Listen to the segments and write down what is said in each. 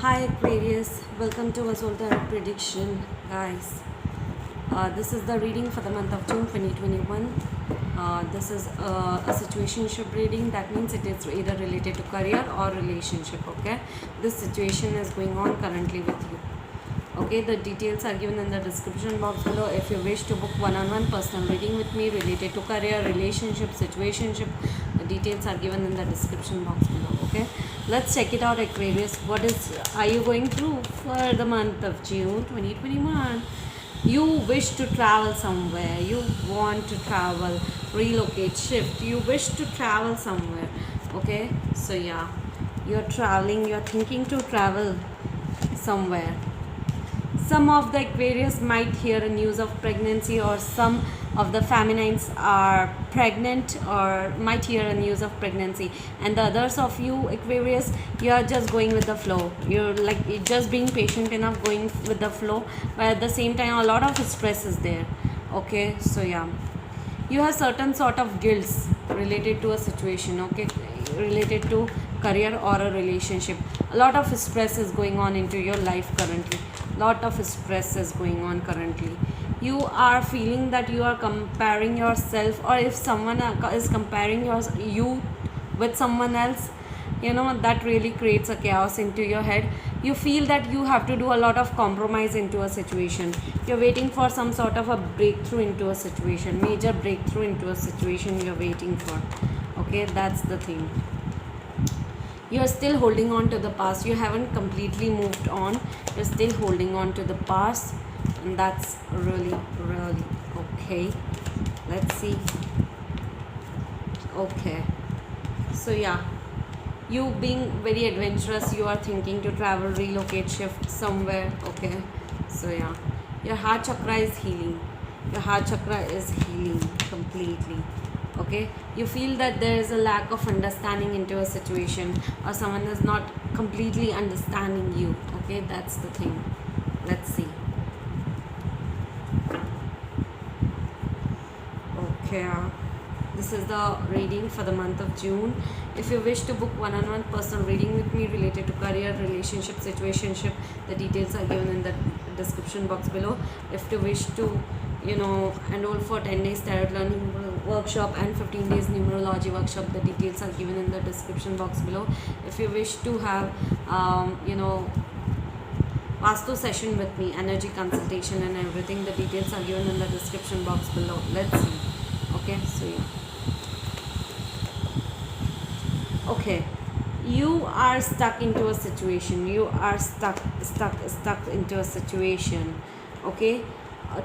Hi Aquarius, welcome to Azul Tarot Prediction, guys. This is the reading for the month of June 2021. This is a situationship reading. That means it is either related to career or relationship. Okay, this situation is going on currently with you. Okay, the details are given in the description box below. If you wish to book one-on-one personal reading with me related to career, relationship, situationship, the details are given in the description box below. Okay, let's check it out, Aquarius. What are you going through for the month of June 2021? You wish to travel somewhere. You want to travel, relocate, shift. You wish to travel somewhere. Okay, so yeah, you're traveling. You're thinking to travel somewhere. Some of the Aquarius might hear a news of pregnancy, or some of the feminines are pregnant or might hear a news of pregnancy, and the others of you Aquarius, you are just going with the flow. You're like just being patient enough, going with the flow, but at the same time a lot of stress is there. Okay, so yeah, you have certain sort of guilts related to a situation. Okay, related to career or a relationship. A lot of stress is going on into your life currently. Lot of stress is going on currently. You are feeling that you are comparing yourself, or if someone is comparing you with someone else, that really creates a chaos into your head. You feel that you have to do a lot of compromise into a situation. You're waiting for some sort of a breakthrough into a situation, major breakthrough into a situation you're waiting for. Okay, that's the thing. You're still holding on to the past. You haven't completely moved on. You're still holding on to the past, and that's really okay. Let's see. Okay, so yeah, you being very adventurous, you are thinking to travel, relocate, shift somewhere. Okay, so yeah, your heart chakra is healing. Your heart chakra is healing completely. Okay, you feel that there is a lack of understanding into a situation, or someone is not completely understanding you. Okay, that's the thing. Let's see. Okay, this is the reading for the month of June. If you wish to book one-on-one personal reading with me related to career, relationship, situationship, the details are given in the description box below. If you wish to enroll for 10 days tarot learning workshop and 15 days numerology workshop, the details are given in the description box below. If you wish to have Vastu session with me, energy consultation and everything, the details are given in the description box below. Let's see. Okay, so yeah. Okay, you are stuck into a situation. You are stuck into a situation. Okay,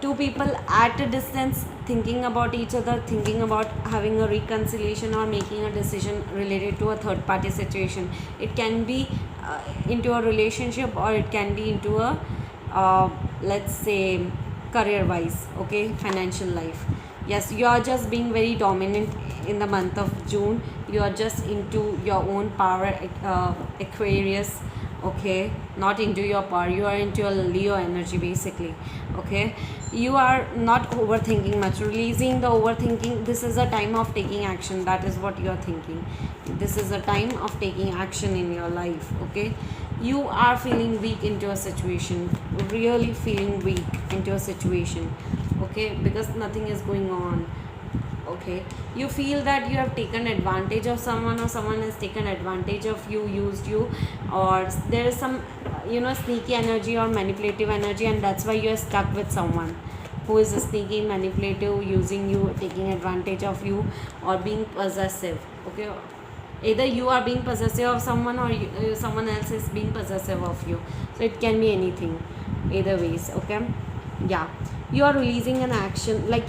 two people at a distance, thinking about each other, thinking about having a reconciliation or making a decision related to a third party situation. It can be into a relationship, or it can be into a let's say career wise. Okay, financial life. Yes, you are just being very dominant in the month of June. You are just into your own power, Aquarius. Okay, not into your power. You are into a Leo energy basically. Okay, you are not overthinking much, releasing the overthinking. This is a time of taking action. That is what you are thinking. This is a time of taking action in your life. Okay, you are feeling weak into a situation, really feeling weak into a situation. Okay, because nothing is going on. Okay, you feel that you have taken advantage of someone, or someone has taken advantage of you, used you, or there is some sneaky energy or manipulative energy, and that's why you are stuck with someone who is sneaky, manipulative, using you, taking advantage of you, or being possessive. Okay, either you are being possessive of someone, or someone else is being possessive of you. So it can be anything, either ways. Okay, yeah, you are releasing an action, like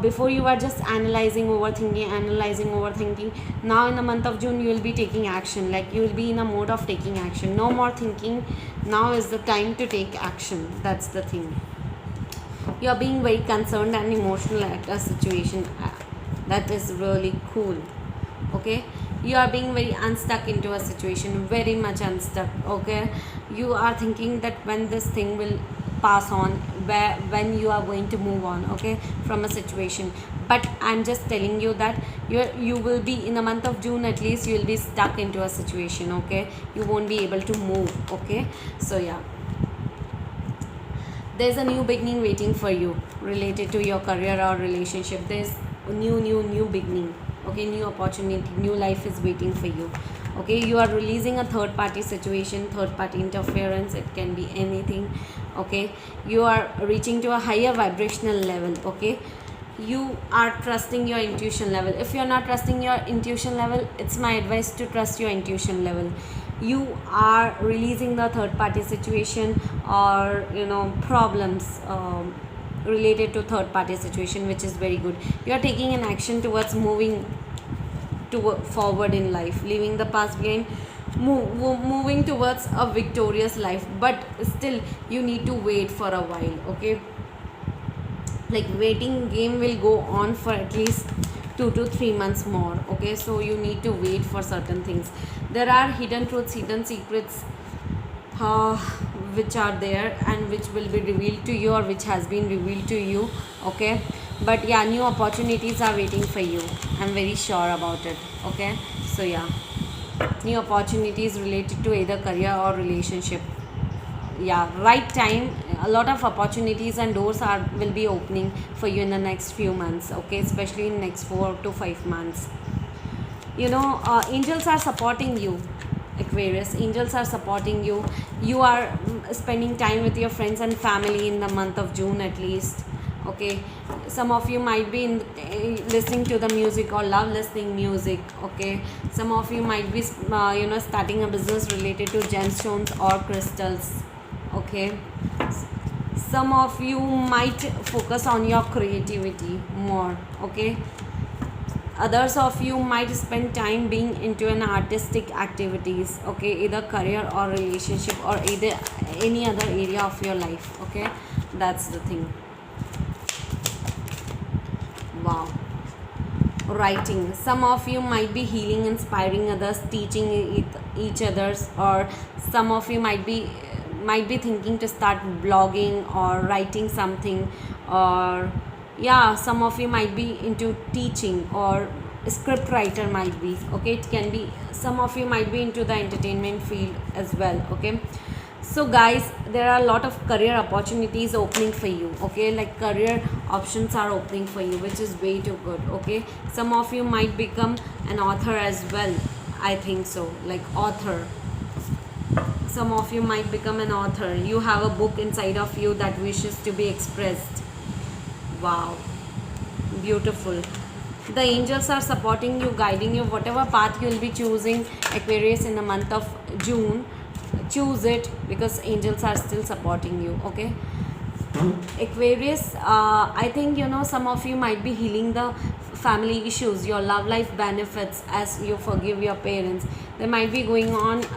before you are just analyzing overthinking. Now in the month of June you will be taking action, like you will be in a mode of taking action. No more thinking. Now is the time to take action. That's the thing. You are being very concerned and emotional at a situation. That is really cool. Okay, you are being very unstuck into a situation, very much unstuck. Okay, you are thinking that when this thing will pass on, when you are going to move on, okay, from a situation. But I'm just telling you that you will be in the month of June, at least you will be stuck into a situation, okay. You won't be able to move, okay. So yeah, there's a new beginning waiting for you related to your career or relationship. There's a new beginning, okay. New opportunity, new life is waiting for you, okay. You are releasing a third party situation, third party interference, it can be anything, okay. You are reaching to a higher vibrational level, okay. You are trusting your intuition level. If you're not trusting your intuition level, it's my advice to trust your intuition level. You are releasing the third party situation or problems related to third party situation, which is very good. You are taking an action towards moving forward in life, leaving the past behind, moving towards a victorious life. But still you need to wait for a while, okay. Like waiting game will go on for at least 2 to 3 months more, okay. So you need to wait for certain things. There are hidden truths, hidden secrets which are there and which will be revealed to you, or which has been revealed to you, okay. But yeah, new opportunities are waiting for you, I'm very sure about it, okay. So yeah, new opportunities related to either career or relationship. Yeah, right time, a lot of opportunities and doors will be opening for you in the next few months, okay, especially in next 4 to 5 months. Angels are supporting you, Aquarius. Angels are supporting you. You are spending time with your friends and family in the month of June at least, okay. Some of you might be listening to the music or love listening music, okay. Some of you might be starting a business related to gemstones or crystals, okay. Some of you might focus on your creativity more, okay. Others of you might spend time being into an artistic activities, okay, either career or relationship or either any other area of your life, okay. That's the thing. Wow. Writing, some of you might be healing, inspiring others, teaching each others, or some of you might be thinking to start blogging or writing something, or yeah, some of you might be into teaching, or script writer might be, okay. It can be, some of you might be into the entertainment field as well, okay. So guys, there are a lot of career opportunities opening for you, okay. Like career options are opening for you, which is way too good, okay. Some of you might become an author as well, I think so, like author. Some of you might become an author. You have a book inside of you that wishes to be expressed. Wow, beautiful. The angels are supporting you, guiding you. Whatever path you will be choosing, Aquarius, in the month of June, choose it, because angels are still supporting you, okay. Aquarius, I think some of you might be healing the family issues, your love life benefits as you forgive your parents. There might be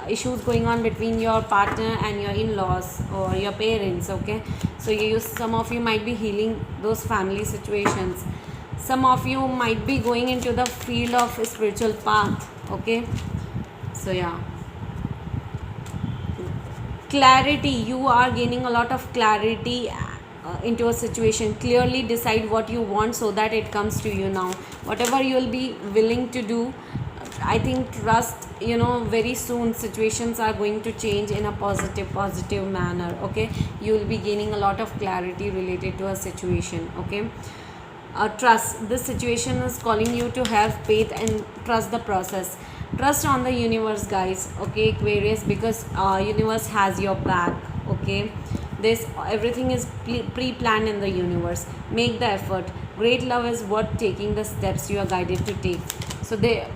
issues going on between your partner and your in-laws or your parents, okay. So some of you might be healing those family situations. Some of you might be going into the field of spiritual path, okay. So yeah, clarity, you are gaining a lot of clarity into a situation. Clearly decide what you want so that it comes to you now. Whatever you will be willing to do, I think trust, very soon situations are going to change in a positive manner, okay. You will be gaining a lot of clarity related to a situation, okay. Trust, this situation is calling you to have faith and trust the process. Trust on the universe, guys, okay, Aquarius, because universe has your back, okay. Everything is pre-planned in the universe. Make the effort. Great love is worth taking the steps you are guided to take. So if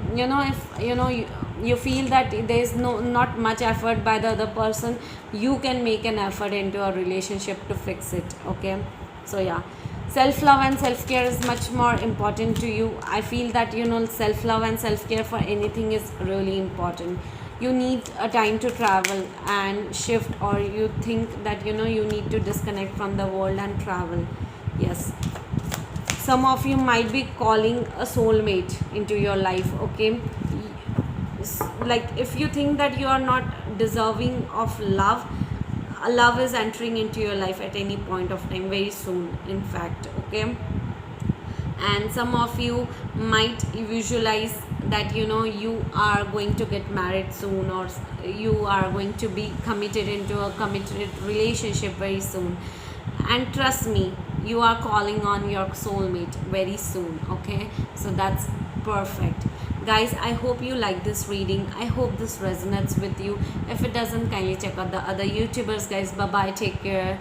you feel that there is not much effort by the other person, you can make an effort into a relationship to fix it, okay. So yeah, self-love and self-care is much more important to you. I feel that self-love and self-care for anything is really important. You need a time to travel and shift, or you think that you need to disconnect from the world and travel. Yes, some of you might be calling a soulmate into your life, okay. Like if you think that you are not deserving of love, a love is entering into your life at any point of time, very soon in fact. Okay, and some of you might visualize that you are going to get married soon, or you are going to be committed into a committed relationship very soon. And trust me, you are calling on your soulmate very soon. Okay, so that's perfect. Guys, I hope you like this reading. I hope this resonates with you. If it doesn't, kindly check out the other YouTubers. Guys, bye bye, take care.